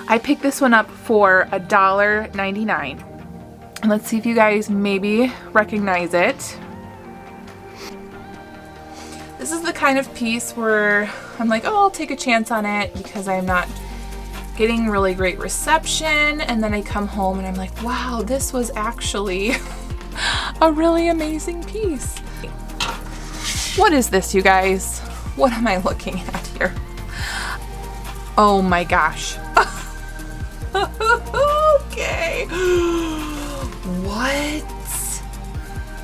I picked this one up for $1.99. And let's see if you guys maybe recognize it. This is the kind of piece where I'm like, oh, I'll take a chance on it because I'm not getting really great reception. And then I come home and I'm like, wow, this was actually a really amazing piece. What is this, you guys? What am I looking at here? Oh my gosh. Okay. What?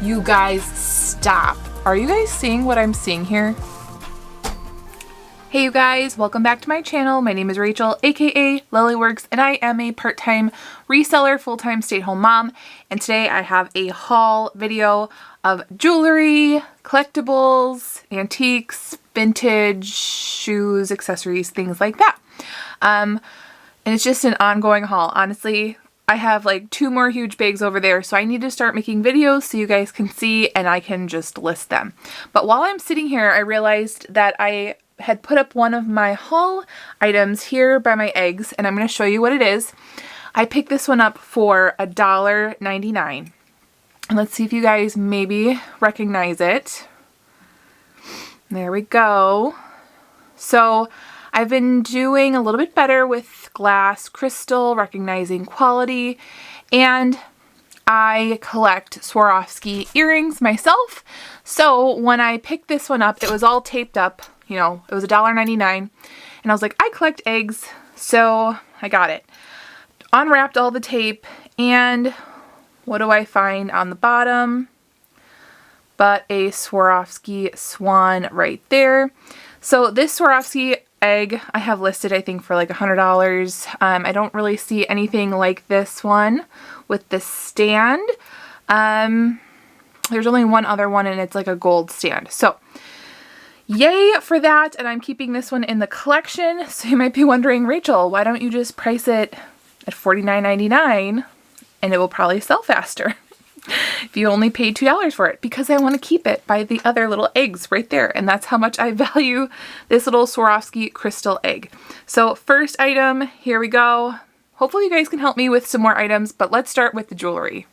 You guys, stop. Are you guys seeing what I'm seeing here? Hey you guys, welcome back to my channel. My name is Rachel, aka Lilyworks, and I am a part-time reseller, full-time stay-at-home mom. And today I have a haul video of jewelry, collectibles, antiques, vintage, shoes, accessories, things like that. And it's just an ongoing haul. Honestly, I have like 2 more huge bags over there, so I need to start making videos so you guys can see and I can just list them. But while I'm sitting here, I realized that I had put up one of my haul items here by my eggs, and I'm going to show you what it is. I picked this one up for $1.99. And let's see if you guys maybe recognize it. There we go. So I've been doing a little bit better with glass, crystal, recognizing quality, and I collect Swarovski earrings myself. So when I picked this one up, it was all taped up. You know, it was $1.99, and I was like, I collect eggs, so I got it. Unwrapped all the tape, and what do I find on the bottom? But a Swarovski swan right there. So this Swarovski egg I have listed, I think, for like $100. I don't really see anything like this one with the stand. There's only one other one, and it's like a gold stand. So yay for that, and I'm keeping this one in the collection. So you might be wondering, Rachel, why don't you just price it at $49.99 and it will probably sell faster if you only paid $2 for it? Because I want to keep it by the other little eggs right there, and that's how much I value this little Swarovski crystal egg. So first item, here we go. Hopefully you guys can help me with some more items, but let's start with the jewelry.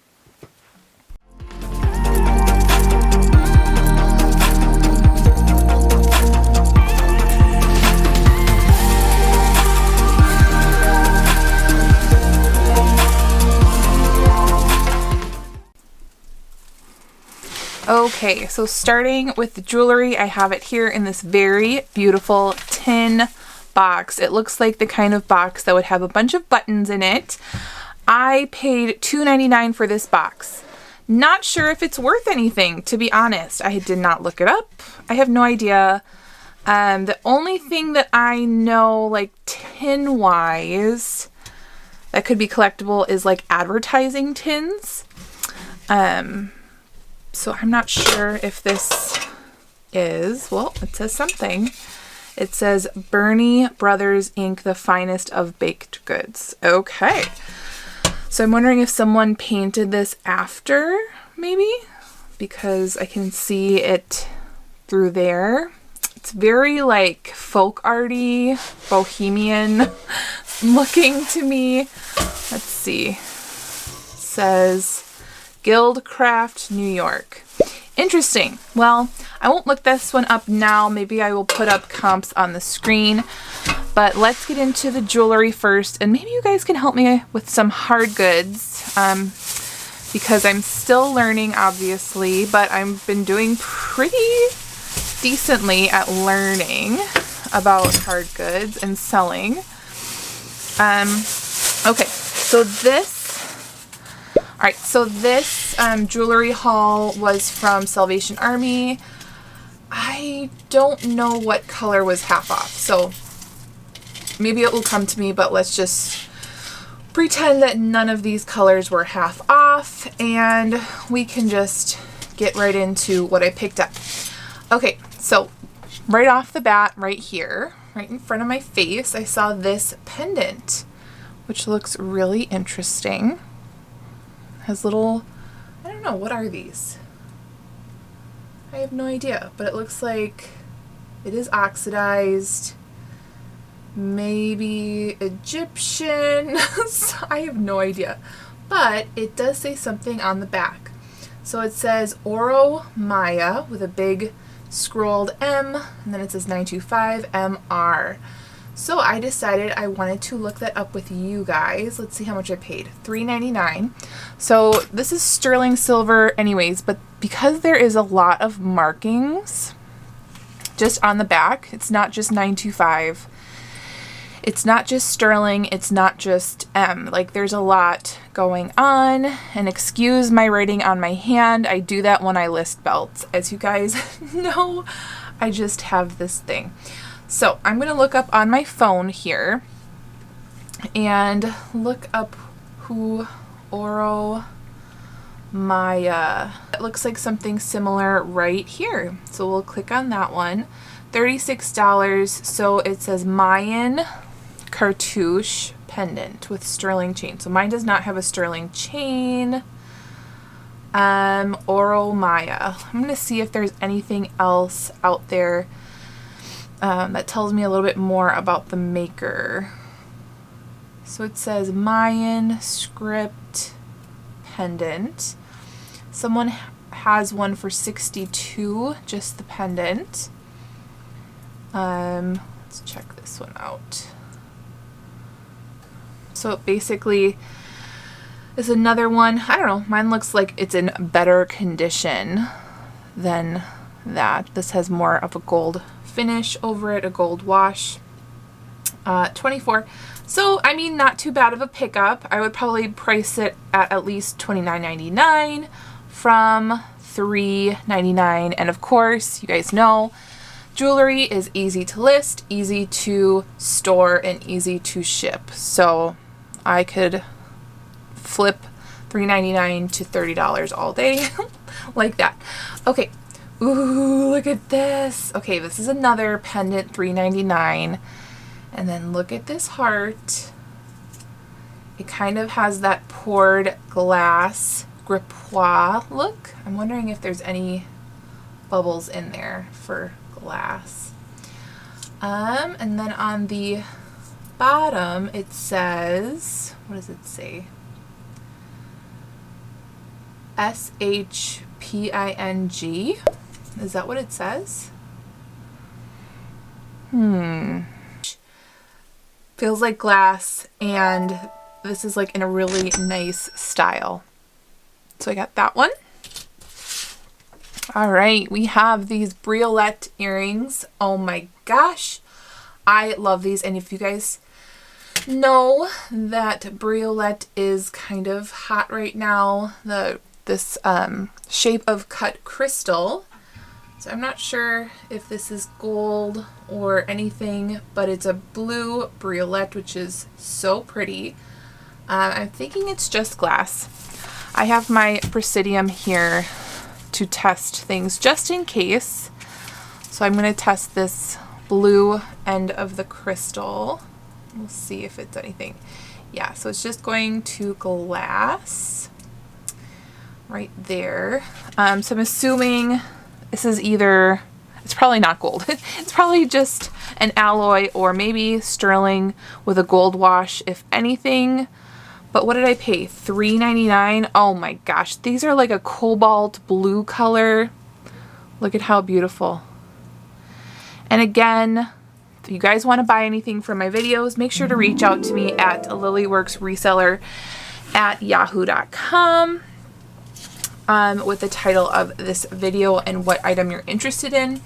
Okay, so starting with the jewelry, I have it here in this very beautiful tin box. It looks like the kind of box that would have a bunch of buttons in it. I paid $2.99 for this box. Not sure if it's worth anything, to be honest. I did not look it up. I have no idea. The only thing that I know, like tin-wise, that could be collectible is like advertising tins. So I'm not sure if this is, well, it says something. It says Bernie Brothers Inc., the finest of baked goods. Okay. So I'm wondering if someone painted this after, maybe, because I can see it through there. It's very like folk arty, bohemian looking to me. Let's see. It says Guildcraft, New York. Interesting. Well, I won't look this one up now. Maybe I will put up comps on the screen. But let's get into the jewelry first, and maybe you guys can help me with some hard goods, because I'm still learning, obviously, but I've been doing pretty decently at learning about hard goods and selling. Okay, so this jewelry haul was from Salvation Army. I don't know what color was half off, so maybe it will come to me, but let's just pretend that none of these colors were half off, and we can just get right into what I picked up. Okay, so right off the bat, right here, right in front of my face, I saw this pendant, which looks really interesting. Has little, I don't know, what are these? I have no idea, but it looks like it is oxidized. maybe Egyptian. I have no idea, but it does say something on the back. So it says Oro Maya with a big scrolled M, and then it says 925 MR. So I decided I wanted to look that up with you guys. Let's see how much I paid. $3.99. So this is sterling silver anyways, but because there is a lot of markings just on the back, it's not just 925. It's not just sterling, it's not just M. Like, there's a lot going on, and excuse my writing on my hand. I do that when I list belts. As you guys know, I just have this thing. So I'm going to look up on my phone here and look up who Oro Maya. It looks like something similar right here. So we'll click on that one. $36. So it says Mayan cartouche pendant with sterling chain. So mine does not have a sterling chain. Oro Maya. I'm going to see if there's anything else out there that tells me a little bit more about the maker. So it says Mayan script pendant. Someone has one for $62, just the pendant. Let's check this one out. So it basically is another one. I don't know, mine looks like it's in better condition than that. This has more of a gold finish over it, a gold wash. 24. So I mean, not too bad of a pickup. I would probably price it at least $29.99 from $3.99. And of course, you guys know, jewelry is easy to list, easy to store, and easy to ship. So I could flip $3.99 to $30 all day like that. Okay. Ooh, look at this. Okay, this is another pendant, $3.99. And then look at this heart. It kind of has that poured glass gripois look. I'm wondering if there's any bubbles in there for glass. And then on the bottom it says, what does it say? SHPING. Is that what it says? Feels like glass, and this is like in a really nice style. So I got that one. All right, we have these briolette earrings. Oh my gosh, I love these. And if you guys know that briolette is kind of hot right now, this shape of cut crystal. So I'm not sure if this is gold or anything, but it's a blue briolette, which is so pretty. I'm thinking it's just glass. I have my Presidium here to test things just in case. So I'm going to test this blue end of the crystal. We'll see if it's anything. Yeah, so it's just going to glass right there. So I'm assuming this is either, it's probably not gold. It's probably just an alloy or maybe sterling with a gold wash, if anything. But what did I pay? $3.99. Oh my gosh, these are like a cobalt blue color. Look at how beautiful. And again, if you guys want to buy anything from my videos, make sure to reach out to me at lilyworksreseller@yahoo.com. With the title of this video and what item you're interested in.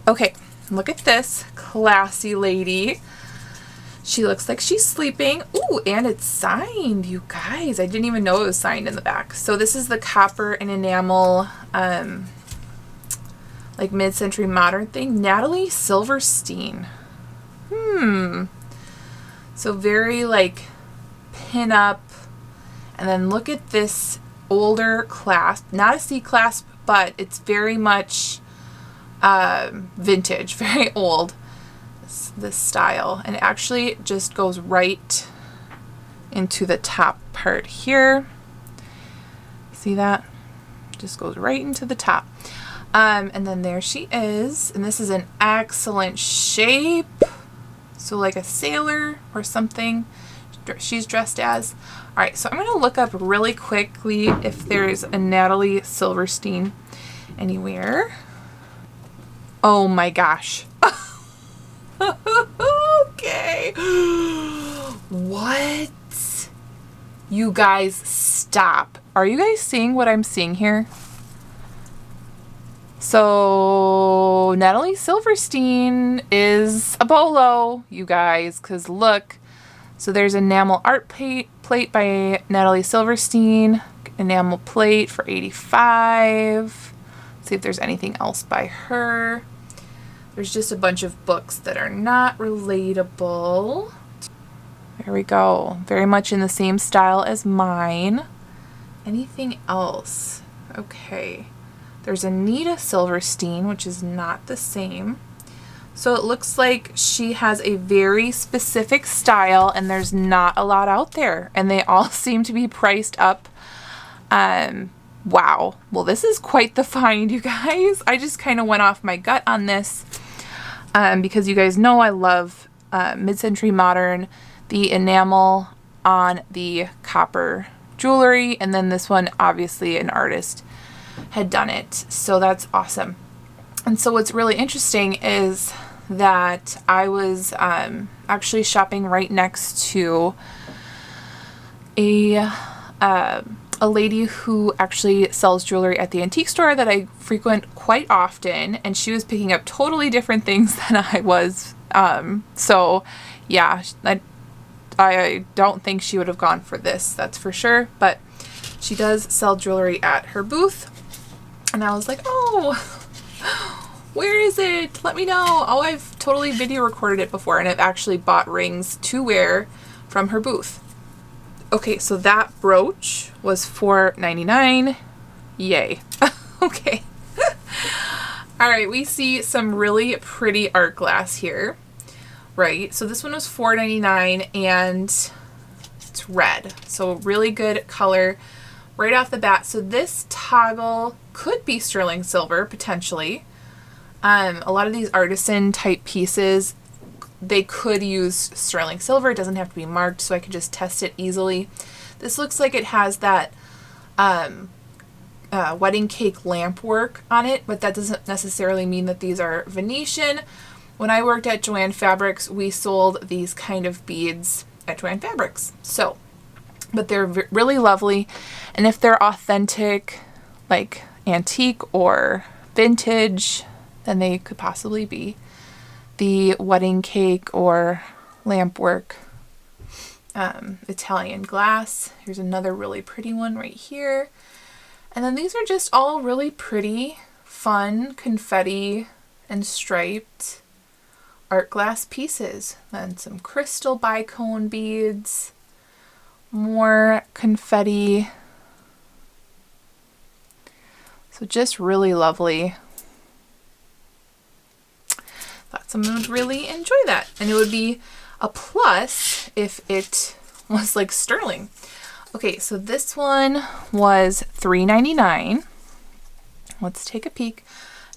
Okay, look at this classy lady. She looks like she's sleeping. Ooh, and it's signed, you guys. I didn't even know it was signed in the back. So this is the copper and enamel, like mid-century modern thing. Natalie Silverstein. So very like pin up. And then look at this older clasp, not a C clasp, but it's very much vintage, very old, this style. And it actually just goes right into the top part here. See that? Just goes right into the top. And then there she is. And this is an excellent shape. So like a sailor or something she's dressed as. All right, so I'm gonna look up really quickly if there's a Natalie Silverstein anywhere. Oh my gosh. Okay. What? You guys stop. Are you guys seeing what I'm seeing here? So Natalie Silverstein is a bolo, you guys, because look. So there's enamel art plate by Natalie Silverstein, enamel plate for $85. See if there's anything else by her. There's just a bunch of books that are not relatable. There we go. Very much in the same style as mine. Anything else? Okay. There's Anita Silverstein, which is not the same. So it looks like she has a very specific style and there's not a lot out there. And they all seem to be priced up. Wow. Well, this is quite the find, you guys. I just kind of went off my gut on this because you guys know I love mid-century modern, the enamel on the copper jewelry. And then this one, obviously an artist had done it. So that's awesome. And so what's really interesting is that I was actually shopping right next to a lady who actually sells jewelry at the antique store that I frequent quite often, and she was picking up totally different things than I was. So yeah, I don't think she would have gone for this, that's for sure, but she does sell jewelry at her booth. And I was like, oh, where is it? Let me know. Oh, I've totally video recorded it before, and I've actually bought rings to wear from her booth. Okay, so that brooch was $4.99. Yay. Okay. All right, we see some really pretty art glass here, right? So this one was $4.99 and it's red. So really good color right off the bat. So this toggle could be sterling silver, potentially. A lot of these artisan type pieces, they could use sterling silver. It doesn't have to be marked, so I could just test it easily. This looks like it has that wedding cake lamp work on it, but that doesn't necessarily mean that these are Venetian. When I worked at Joann Fabrics, we sold these kind of beads at Joann Fabrics. So, but they're really lovely. And if they're authentic, like antique or vintage, then they could possibly be the wedding cake or lamp work Italian glass. Here's another really pretty one right here. And then these are just all really pretty, fun, confetti and striped art glass pieces. Then some crystal bicone beads, more confetti. So just really lovely. Thought someone would really enjoy that. And it would be a plus if it was like sterling. Okay, so this one was $3.99. Let's take a peek.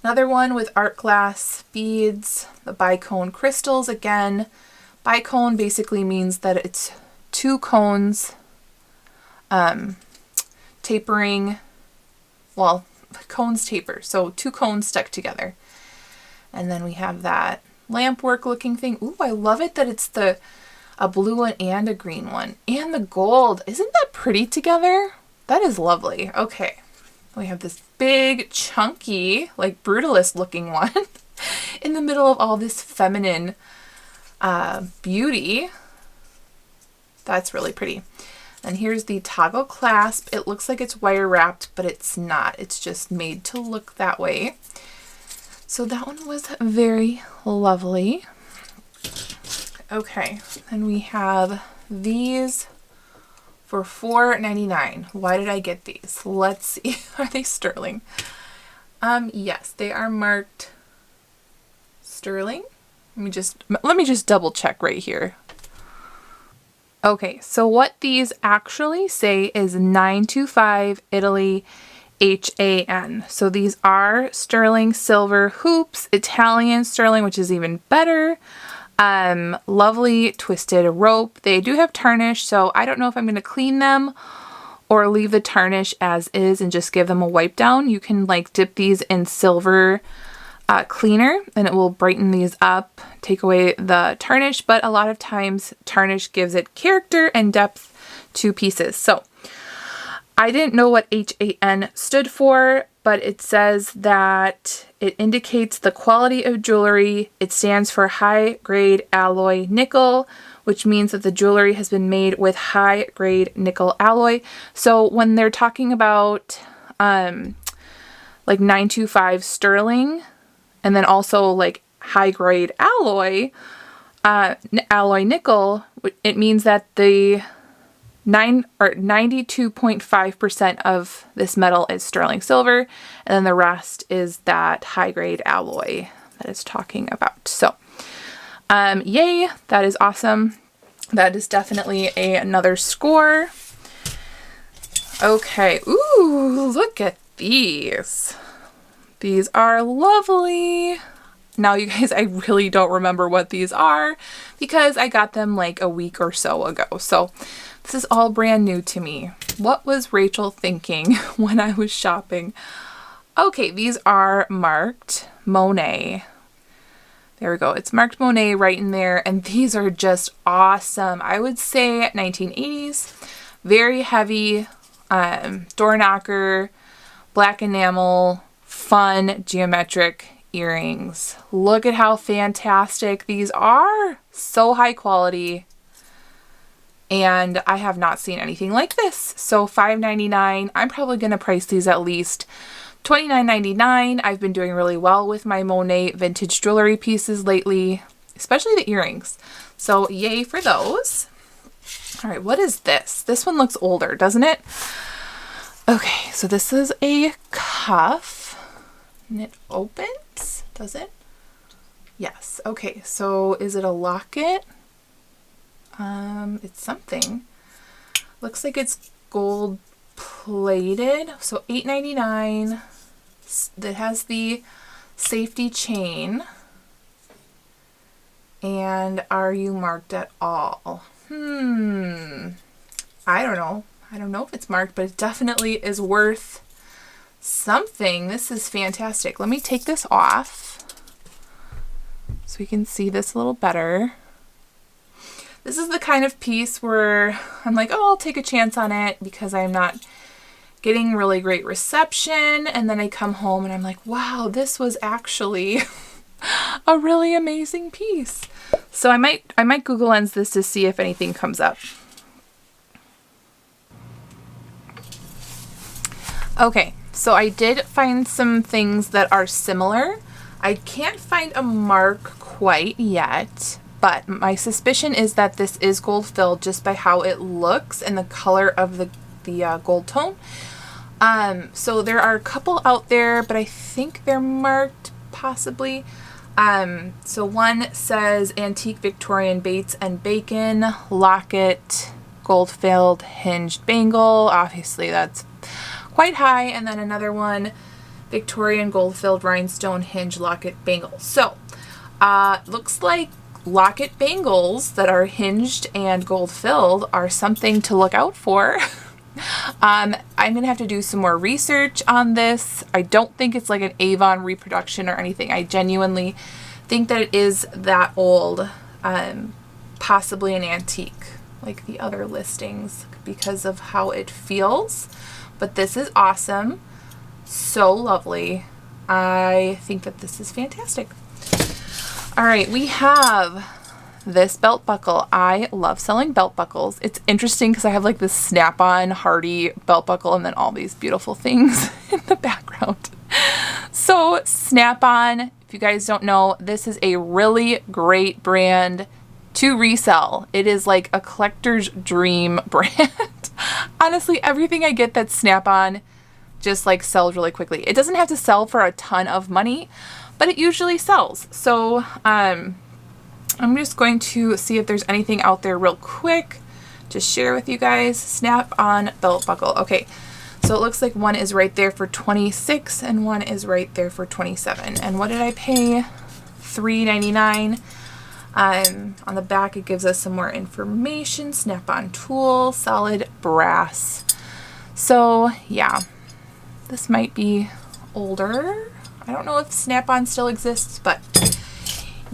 Another one with art glass beads, the bicone crystals again. Bicone basically means that it's two cones tapering, well, cones taper, so two cones stuck together. And then we have that lamp work looking thing. Ooh, I love it that it's a blue one and a green one. And the gold. Isn't that pretty together? That is lovely. Okay. We have this big, chunky, like brutalist looking one in the middle of all this feminine beauty. That's really pretty. And here's the toggle clasp. It looks like it's wire wrapped, but it's not. It's just made to look that way. So that one was very lovely. Okay, then we have these for $4.99. Why did I get these? Let's see. Are they sterling? Yes, they are marked sterling. Let me just double check right here. Okay, so what these actually say is 925 Italy HAN. So these are sterling silver hoops, Italian sterling, which is even better. Lovely twisted rope. They do have tarnish, so I don't know if I'm going to clean them or leave the tarnish as is and just give them a wipe down. You can like dip these in silver cleaner and it will brighten these up, take away the tarnish, but a lot of times tarnish gives it character and depth to pieces. So I didn't know what HAN stood for, but it says that it indicates the quality of jewelry. It stands for high grade alloy nickel, which means that the jewelry has been made with high grade nickel alloy. So when they're talking about like 925 sterling and then also like high grade alloy, alloy nickel, it means that the 92.5% of this metal is sterling silver, and then the rest is that high grade alloy that it's talking about. So, yay, that is awesome. That is definitely another score. Okay, ooh, look at these. These are lovely. Now, you guys, I really don't remember what these are because I got them like a week or so ago. So this is all brand new to me. What was Rachel thinking when I was shopping? Okay, these are marked Monet. There we go. It's marked Monet right in there. And these are just awesome. I would say 1980s. Very heavy door knocker, black enamel, fun geometric earrings. Look at how fantastic these are. So high quality. And I have not seen anything like this. So $5.99. I'm probably going to price these at least $29.99. I've been doing really well with my Monet vintage jewelry pieces lately, especially the earrings. So yay for those. All right, what is this? This one looks older, doesn't it? Okay, so this is a cuff and it opens, does it? Yes. Okay, so is it a locket? It's something. Looks like it's gold plated. So $8.99. That has the safety chain. And are you marked at all? I don't know. I don't know if it's marked, but it definitely is worth something. This is fantastic. Let me take this off so we can see this a little better. This is the kind of piece where I'm like, oh, I'll take a chance on it because I'm not getting really great reception. And then I come home and I'm like, wow, this was actually a really amazing piece. So I might Google Lens this to see if anything comes up. Okay, so I did find some things that are similar. I can't find a mark quite yet, but my suspicion is that this is gold filled just by how it looks and the color of the gold tone. So there are a couple out there, but I think they're marked possibly. So one says Antique Victorian Bates and Bacon locket, gold filled hinged bangle. Obviously that's quite high. And then another one, Victorian gold filled rhinestone hinge locket bangle. So looks like locket bangles that are hinged and gold filled are something to look out for. I'm gonna have to do some more research on this. I don't think it's like an Avon reproduction or anything. I genuinely think that it is that old, possibly an antique like the other listings because of how it feels. But this is awesome. So lovely. I think that this is fantastic. All right, we have this belt buckle. I love selling belt buckles. It's interesting because I have like this snap-on hardy belt buckle and then all these beautiful things in the background. So Snap-on, if you guys don't know, this is a really great brand to resell. It is like a collector's dream brand. Honestly, everything I get that's Snap-on just like sells really quickly. It doesn't have to sell for a ton of money, but it usually sells. So I'm just going to see if there's anything out there real quick to share with you guys. Snap-on belt buckle. Okay, so it looks like one is right there for $26 and one is right there for $27. And what did I pay? $3.99. On the back it gives us some more information. Snap-on tool, solid brass. So yeah, this might be older. I don't know if Snap-on still exists, but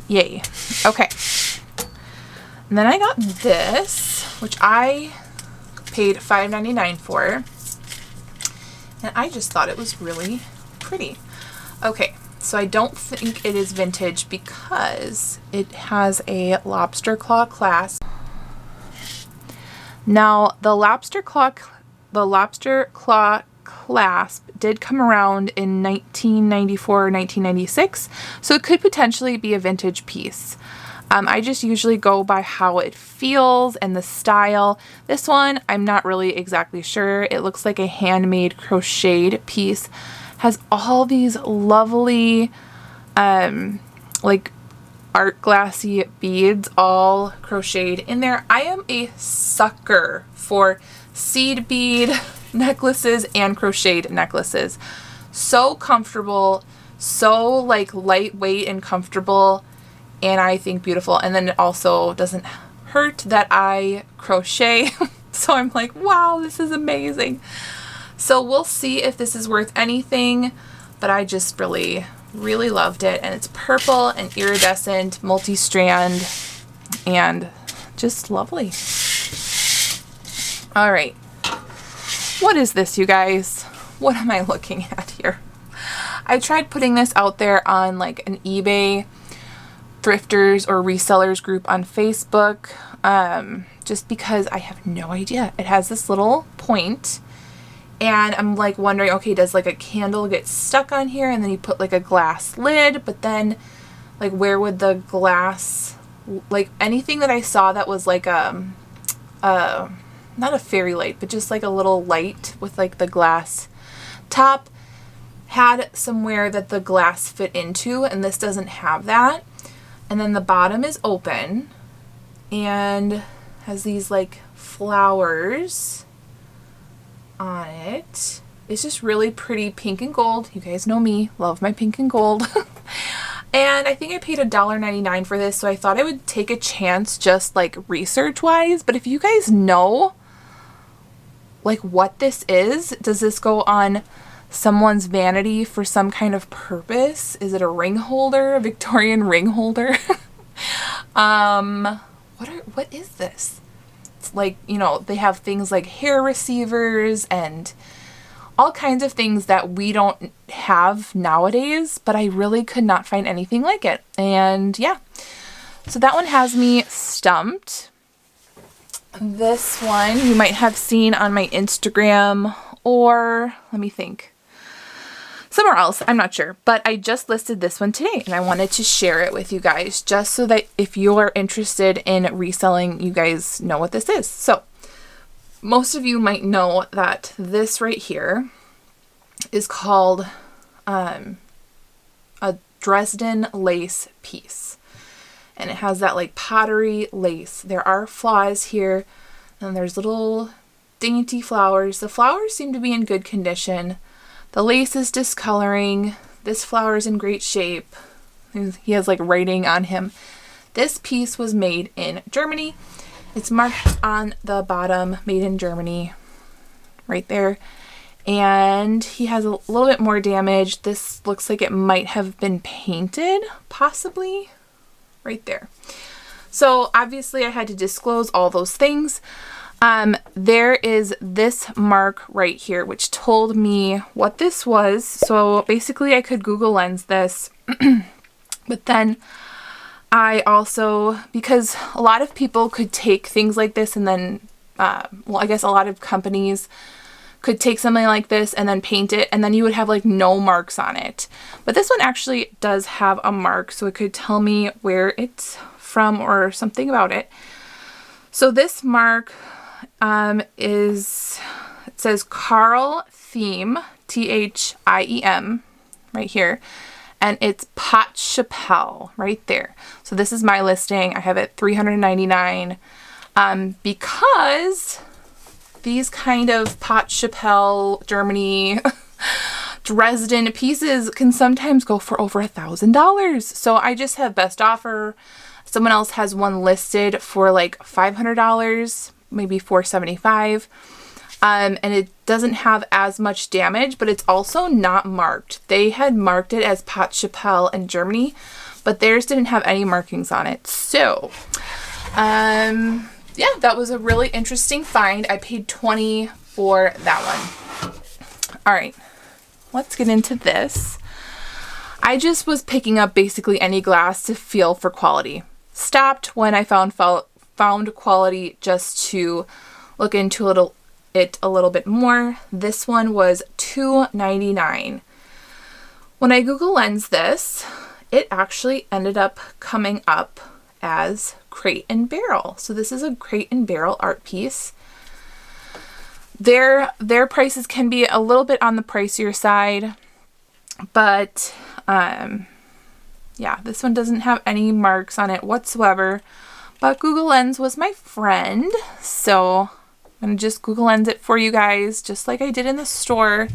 yay. Okay. And then I got this, which I paid $5.99 for. And I just thought it was really pretty. Okay, so I don't think it is vintage because it has a lobster claw clasp. Now, the lobster claw clasp did come around in 1994 or 1996, so it could potentially be a vintage piece. I just usually go by how it feels and the style. This one, I'm not really exactly sure. It looks like a handmade crocheted piece. Has all these lovely, like art glassy beads all crocheted in there. I am a sucker for seed bead necklaces and crocheted necklaces. So comfortable, so like lightweight and comfortable, and I think beautiful. And then it also doesn't hurt that I crochet. So I'm like, wow, this is amazing. So we'll see if this is worth anything, but I just really loved it. And it's purple and iridescent, multi-strand, and just lovely. All right. What is this, you guys? What am I looking at here? I tried putting this out there on like an eBay thrifters or resellers group on Facebook, just because I have no idea. It has this little point, and I'm like wondering, okay, does like a candle get stuck on here and then you put like a glass lid, but then like where would the glass, like anything that I saw that was like not a fairy light, but just like a little light with like the glass top, had somewhere that the glass fit into, and this doesn't have that. And then the bottom is open and has these like flowers on it. It's just really pretty pink and gold. You guys know me, love my pink and gold. And I think I paid $1.99 for this, so I thought I would take a chance just like research wise. But if you guys know like what this is, does this go on someone's vanity for some kind of purpose? Is it a ring holder, a Victorian ring holder? What is this? It's like, you know, they have things like hair receivers and all kinds of things that we don't have nowadays, but I really could not find anything like it. And yeah, so that one has me stumped. This one you might have seen on my Instagram, or let me think, somewhere else, I'm not sure, but I just listed this one today and I wanted to share it with you guys just so that if you're interested in reselling, you guys know what this is. So most of you might know that this right here is called a Dresden lace piece, and it has that like pottery lace. There are flaws here and there's little dainty flowers. The flowers seem to be in good condition. The lace is discoloring. This flower is in great shape. He has like writing on him. This piece was made in Germany. It's marked on the bottom, made in Germany, right there. And he has a little bit more damage. This looks like it might have been painted, possibly, right there. So obviously I had to disclose all those things. There is this mark right here, which told me what this was. So basically I could Google Lens this, but then I also, because a lot of people could take things like this and then, well, I guess a lot of companies could take something like this and then paint it, and then you would have like no marks on it. But this one actually does have a mark, so it could tell me where it's from or something about it. So this mark it says Carl Thiem, Thiem, right here, and it's Pot Chapelle right there. So this is my listing. I have it $399 because these kind of Pot Chapelle, Germany, Dresden pieces can sometimes go for over $1,000. So I just have best offer, Someone else has one listed for like $500, maybe $475. And it doesn't have as much damage, but it's also not marked. They had marked it as Pot Chapelle in Germany, but theirs didn't have any markings on it. So, yeah, that was a really interesting find. I paid $20 for that one. All right, let's get into this. I just was picking up basically any glass to feel for quality. Stopped when I found quality just to look into it a little bit more. This one was $2.99. When I Google Lens this, it actually ended up coming up as Crate and Barrel. So this is a Crate and Barrel art piece. Their prices can be a little bit on the pricier side, but yeah, this one doesn't have any marks on it whatsoever. But Google Lens was my friend, so I'm going to just Google Lens it for you guys, just like I did in the store.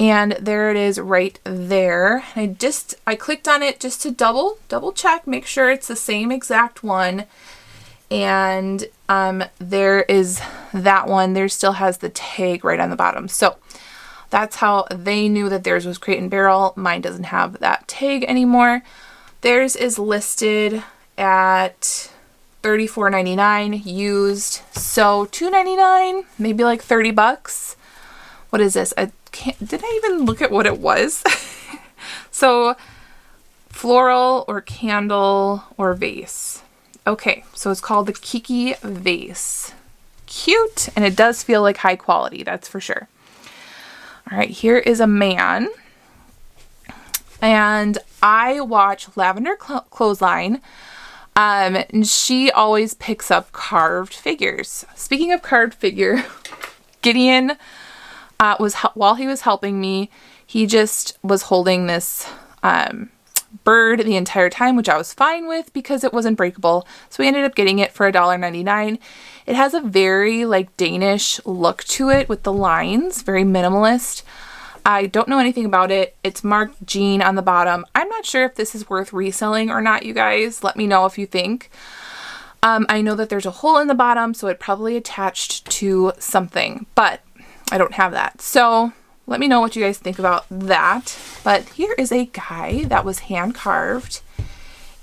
And there it is right there. I clicked on it just to double check, make sure it's the same exact one. And there is that one. There still has the tag right on the bottom. So that's how they knew that theirs was Crate and Barrel. Mine doesn't have that tag anymore. Theirs is listed at $34.99 used, so $2.99, maybe like 30 bucks. What is this? Did I even look at what it was? So floral or candle or vase. Okay, so it's called the Kiki vase. Cute, and it does feel like high quality, that's for sure. All right, here is a man, and I watch Lavender Clothesline. And she always picks up carved figures. Speaking of carved figure, Gideon while he was helping me, he just was holding this bird the entire time, which I was fine with because it wasn't breakable. So we ended up getting it for $1.99. It has a very like Danish look to it with the lines, very minimalist. I don't know anything about it. It's marked Jean on the bottom. I'm not sure if this is worth reselling or not, you guys. Let me know if you think. I know that there's a hole in the bottom, so it probably attached to something, but I don't have that. So let me know what you guys think about that. But here is a guy that was hand carved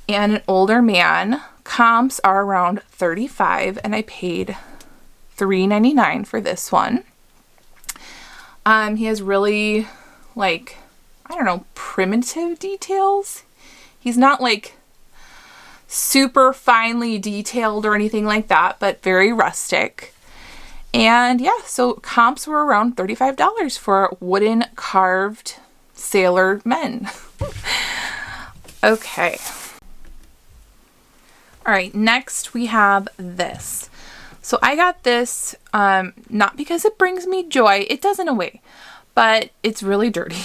and an older man. Comps are around $35, and I paid $3.99 for this one. He has really, like, I don't know, primitive details. He's not like super finely detailed or anything like that, but very rustic. And yeah, so comps were around $35 for wooden carved sailor men. Okay. All right, next we have this. So I got this, not because it brings me joy, it does in a way, but it's really dirty,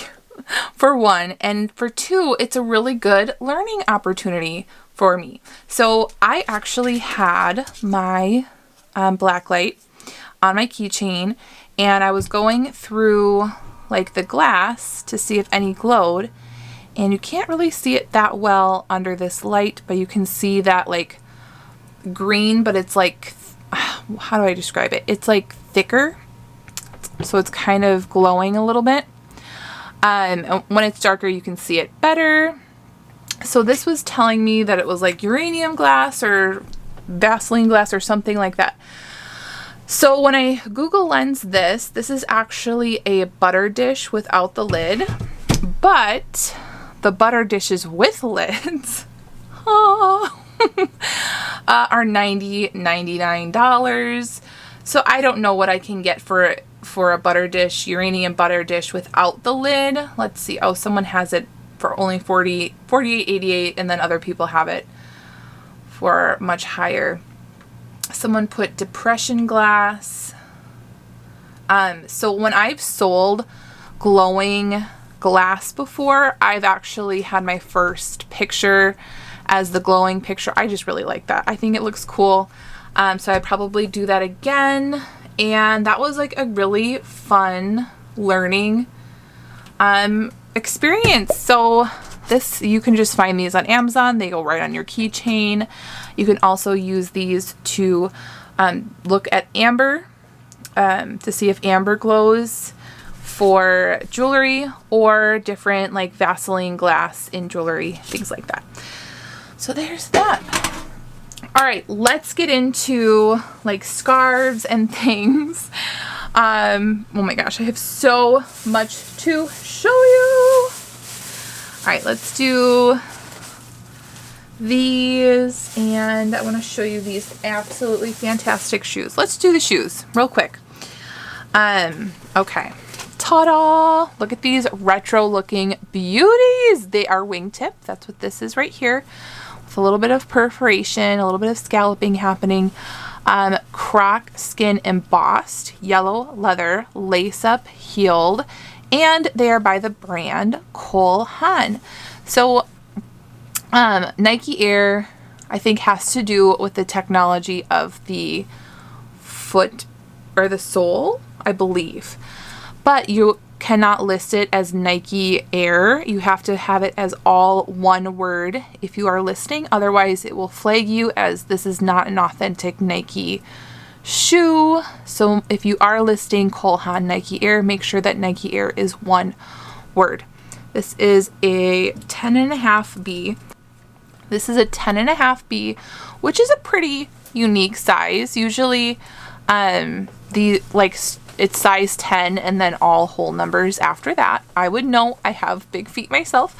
for one, and for two, it's a really good learning opportunity for me. So I actually had my blacklight on my keychain, and I was going through like the glass to see if any glowed, and you can't really see it that well under this light, but you can see that like green, but it's like, how do I describe it? It's like thicker, so it's kind of glowing a little bit. When it's darker, you can see it better. So this was telling me that it was like uranium glass or Vaseline glass or something like that. So when I Google Lens this is actually a butter dish without the lid, but the butter dishes with lids are $99. So I don't know what I can get for a butter dish, uranium butter dish without the lid. Let's see. Oh, someone has it for only $48.88, and then other people have it for much higher. Someone put depression glass. So when I've sold glowing glass before, I've actually had my first picture as the glowing picture. I just really like that. I think it looks cool. So I'd probably do that again. And that was like a really fun learning experience. So this, you can just find these on Amazon. They go right on your keychain. You can also use these to look at amber, to see if amber glows for jewelry, or different like Vaseline glass in jewelry, things like that. So there's that. All right, let's get into like scarves and things. Oh my gosh, I have so much to show you. All right, let's do these, and I want to show you these absolutely fantastic shoes. Let's do the shoes real quick. Okay. Ta-da! Look at these retro looking beauties. They are wingtip. That's what this is right here. With a little bit of perforation, a little bit of scalloping happening. Croc skin embossed, yellow leather, lace up, heeled, and they are by the brand Cole Haan. So Nike Air, I think, has to do with the technology of the foot or the sole, I believe. But you cannot list it as Nike Air. You have to have it as all one word if you are listing. Otherwise, it will flag you as this is not an authentic Nike shoe. So if you are listing Cole Haan Nike Air, make sure that Nike Air is one word. This is a 10.5B. This is a 10.5B, which is a pretty unique size. Usually, it's size 10 and then all whole numbers after that. I would know, I have big feet myself.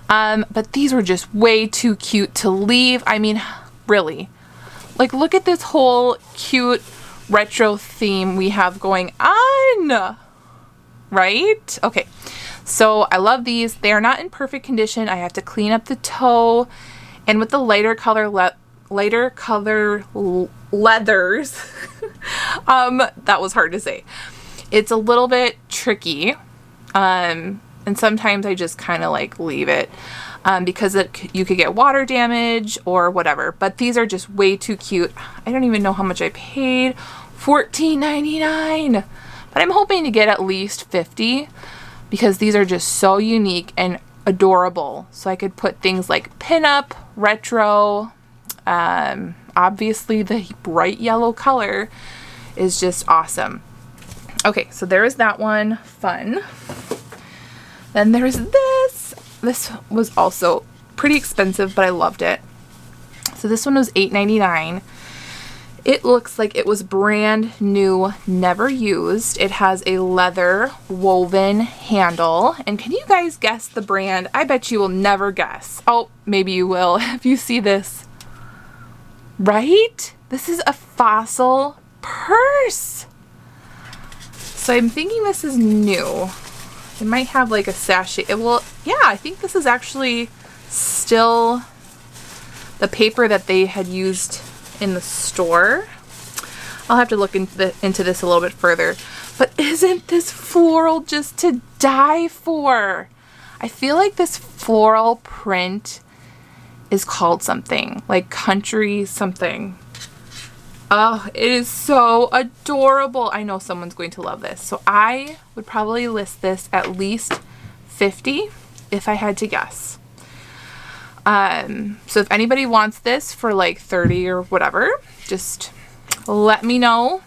But these were just way too cute to leave. I mean, really. Like, look at this whole cute retro theme we have going on. Right? Okay. So I love these. They are not in perfect condition. I have to clean up the toe. And with the lighter color leathers, that was hard to say. It's a little bit tricky, and sometimes I just kind of like leave it because you could get water damage or whatever. But these are just way too cute. I don't even know how much I paid. $14.99, but I'm hoping to get at least 50 because these are just so unique and adorable. So I could put things like pinup, retro. Obviously the bright yellow color is just awesome. Okay, so there is that one. Fun. Then there's this. This was also pretty expensive, but I loved it. So this one was $8.99. It looks like it was brand new, never used. It has a leather woven handle. And can you guys guess the brand? I bet you will never guess. Oh, maybe you will if you see this. Right? This is a Fossil purse. So I'm thinking this is new. It might have like a sachet. It will, yeah, I think this is actually still the paper that they had used in the store. I'll have to look into this a little bit further. But isn't this floral just to die for? I feel like this floral print is called something like country something. Oh, it is so adorable. I know someone's going to love this. So I would probably list this at least 50 if I had to guess. So if anybody wants this for like 30 or whatever, just let me know.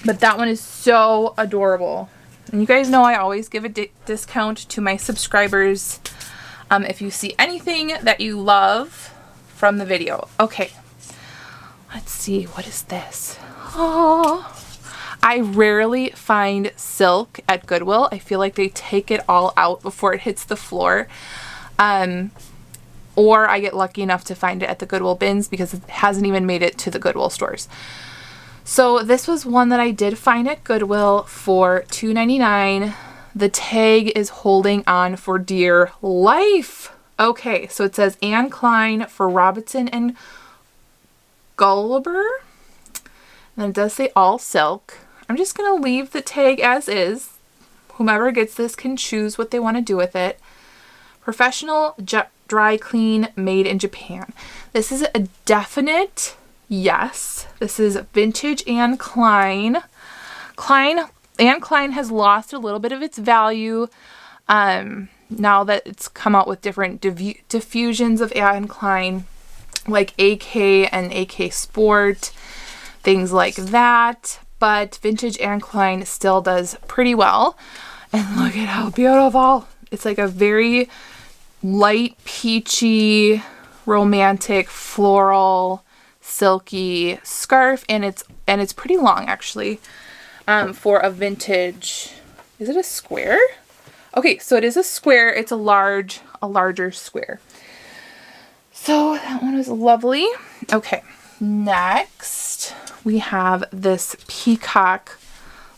But that one is so adorable. And you guys know I always give a discount to my subscribers if you see anything that you love from the video. Okay, let's see, what is this? Oh, I rarely find silk at Goodwill. I feel like they take it all out before it hits the floor. Or I get lucky enough to find it at the Goodwill bins because it hasn't even made it to the Goodwill stores. So this was one that I did find at Goodwill for $2.99. The tag is holding on for dear life. Okay, so it says Anne Klein for Robinson and Gulliver. And it does say all silk. I'm just going to leave the tag as is. Whomever gets this can choose what they want to do with it. Professional dry clean, made in Japan. This is a definite yes. This is vintage Anne Klein. Anne Klein has lost a little bit of its value. now that it's come out with different diffusions of Anne Klein, like AK and AK Sport, things like that. But vintage Anne Klein still does pretty well. And look at how beautiful. It's like a very light, peachy, romantic, floral, silky scarf, and it's pretty long actually, for a vintage. Is it a square? Okay, so it is a square. It's a larger square. So that one was lovely. Okay, next we have this peacock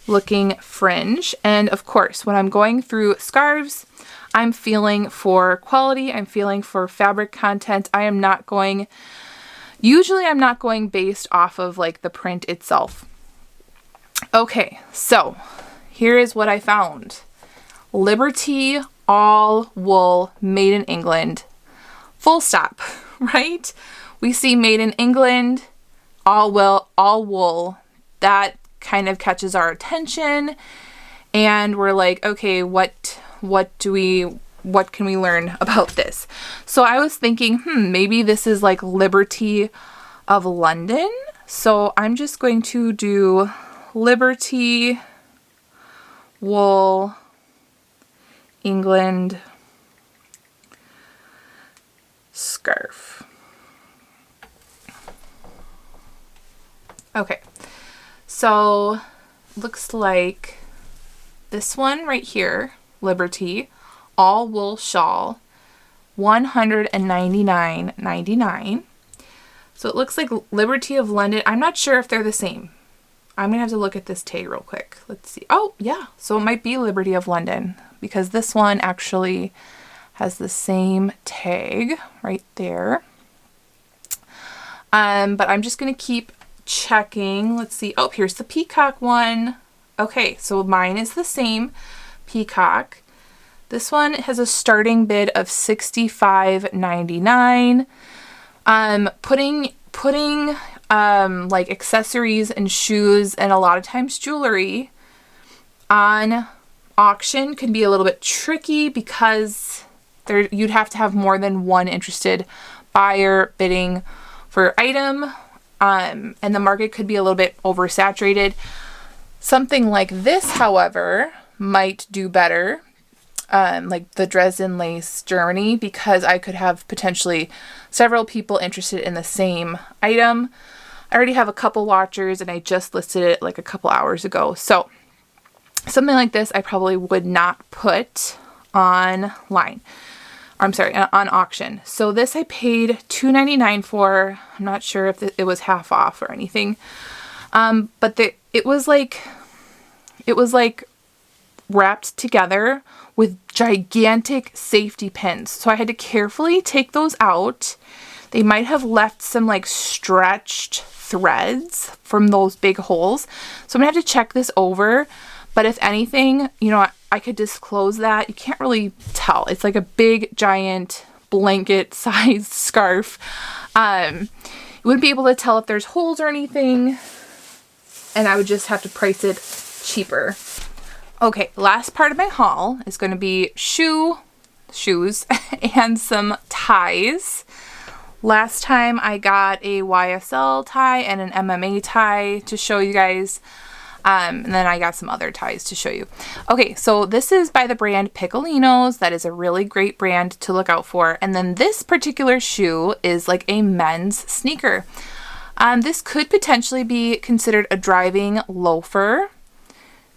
looking fringe. And of course, when I'm going through scarves, I'm feeling for quality. I'm feeling for fabric content. Usually I'm not going based off of like the print itself. Okay, so here is what I found. Liberty all wool, made in England, full stop, right? We see made in England, all wool. That kind of catches our attention, and we're like, okay, what can we learn about this? So I was thinking, maybe this is like Liberty of London. So I'm just going to do Liberty wool, England scarf. Okay, so looks like this one right here, Liberty all wool shawl, $199.99. So it looks like Liberty of London. I'm not sure if they're the same. I'm gonna have to look at this tag real quick. Let's see. Oh yeah, so it might be Liberty of London, because this one actually has the same tag right there. But I'm just gonna keep checking. Let's see. Oh, here's the peacock one. Okay, so mine is the same peacock. This one has a starting bid of $65.99. Putting like accessories and shoes and a lot of times jewelry on auction can be a little bit tricky, because you'd have to have more than one interested buyer bidding for item, and the market could be a little bit oversaturated. Something like this, however, might do better, like the Dresden lace Germany, because I could have potentially several people interested in the same item. I already have a couple watchers and I just listed it like a couple hours ago. So something like this I probably would not put online. I'm sorry, on auction. So this I paid $2.99 for. I'm not sure if it was half off or anything. But it was like wrapped together with gigantic safety pins. So I had to carefully take those out. They might have left some like stretched threads from those big holes. So I'm gonna have to check this over. But if anything, you know, I could disclose that. You can't really tell. It's like a big giant blanket sized scarf. You wouldn't be able to tell if there's holes or anything. And I would just have to price it cheaper. Okay, last part of my haul is going to be shoes and some ties. Last time I got a YSL tie and an MMA tie to show you guys. And then I got some other ties to show you. Okay, so this is by the brand Piccolinos. That is a really great brand to look out for. And then this particular shoe is like a men's sneaker. This could potentially be considered a driving loafer.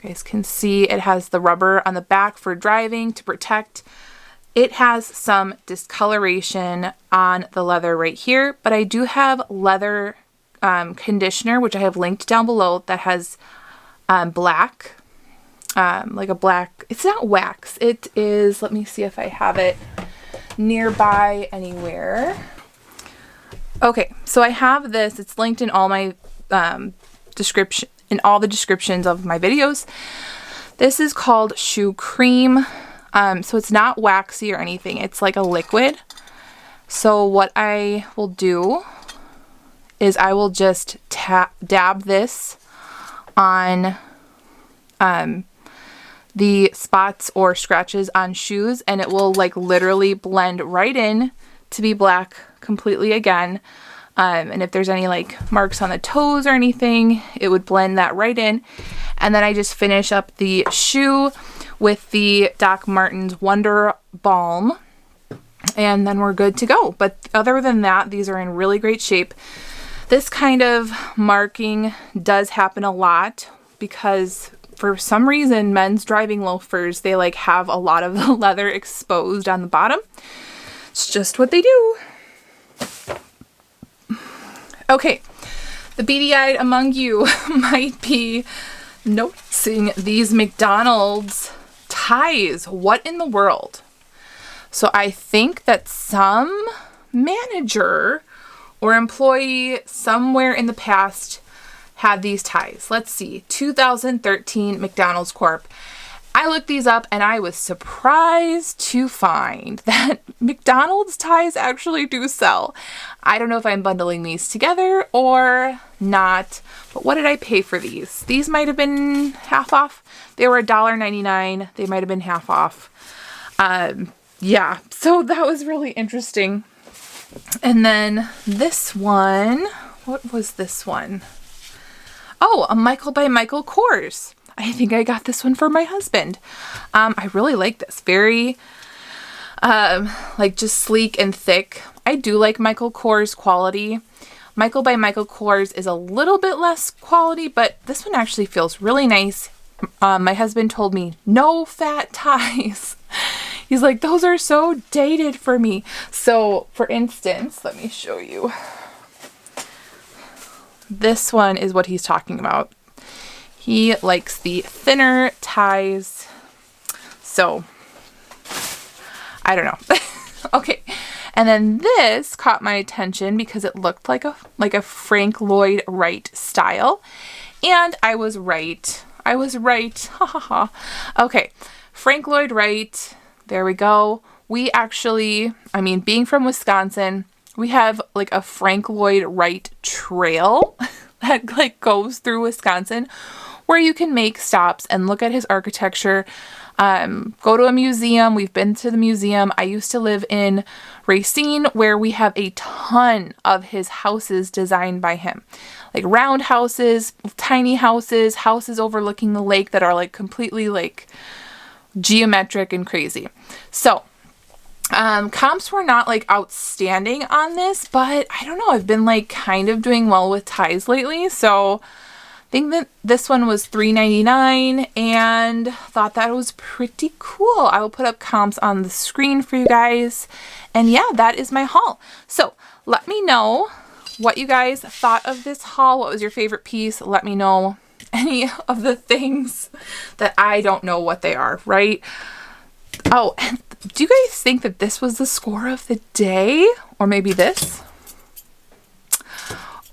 You guys can see it has the rubber on the back for driving to protect. It has some discoloration on the leather right here, but I do have leather conditioner, which I have linked down below, that has black, like a black, it's not wax, it is, let me see if I have it nearby anywhere. Okay, so I have this, it's linked in all my description, in all the descriptions of my videos. This is called Shoe Cream. So it's not waxy or anything, it's like a liquid. So what I will do is I will just dab this on the spots or scratches on shoes, and it will like literally blend right in to be black completely again. And if there's any like marks on the toes or anything, it would blend that right in. And then I just finish up the shoe with the Doc Martens Wonder Balm, and then we're good to go. But other than that, these are in really great shape. This kind of marking does happen a lot because for some reason, men's driving loafers, they like have a lot of the leather exposed on the bottom. It's just what they do. Okay, the beady-eyed among you might be noticing these McDonald's ties. What in the world? So I think that some manager or employee somewhere in the past had these ties. Let's see, 2013 McDonald's Corp. I looked these up and I was surprised to find that McDonald's ties actually do sell. I don't know if I'm bundling these together or not, but what did I pay for these? These might have been half off. They were $1.99. They might have been half off. Yeah, so that was really interesting. And then this one, what was this one? Oh, a Michael by Michael Kors. I think I got this one for my husband. I really like this. Very, like just sleek and thick. I do like Michael Kors quality. Michael by Michael Kors is a little bit less quality, but this one actually feels really nice. My husband told me, no fat ties. He's like, those are so dated for me. So for instance, let me show you. This one is what he's talking about. He likes the thinner ties. So I don't know. Okay. And then this caught my attention because it looked like a Frank Lloyd Wright style. And I was right. I was right. Ha ha ha. Okay. Frank Lloyd Wright. There we go. We actually, I mean, being from Wisconsin, we have like a Frank Lloyd Wright trail that like goes through Wisconsin where you can make stops and look at his architecture, go to a museum. We've been to the museum. I used to live in Racine where we have a ton of his houses designed by him. Like round houses, tiny houses, houses overlooking the lake that are like completely like geometric and crazy. So comps were not like outstanding on this, but I don't know. I've been like kind of doing well with ties lately. So I think that this one was $3.99 and thought that it was pretty cool. I will put up comps on the screen for you guys. And yeah, that is my haul. So let me know what you guys thought of this haul. What was your favorite piece? Let me know any of the things that I don't know what they are, right? Oh, and do you guys think that this was the score of the day? Or maybe this?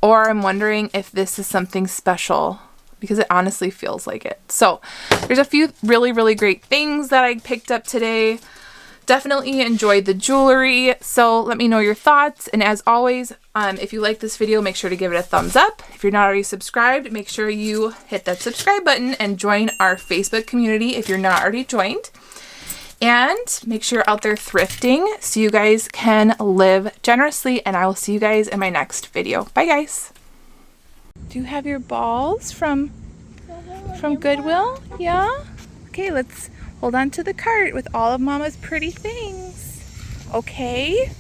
Or I'm wondering if this is something special because it honestly feels like it. So there's a few really, really great things that I picked up today. Definitely enjoyed the jewelry. So let me know your thoughts. And as always, if you like this video, make sure to give it a thumbs up. If you're not already subscribed, make sure you hit that subscribe button and join our Facebook community if you're not already joined. And make sure you're out there thrifting so you guys can live generously. And I will see you guys in my next video. Bye, guys. Do you have your balls from Goodwill? Yeah? Okay, let's hold on to the cart with all of Mama's pretty things. Okay?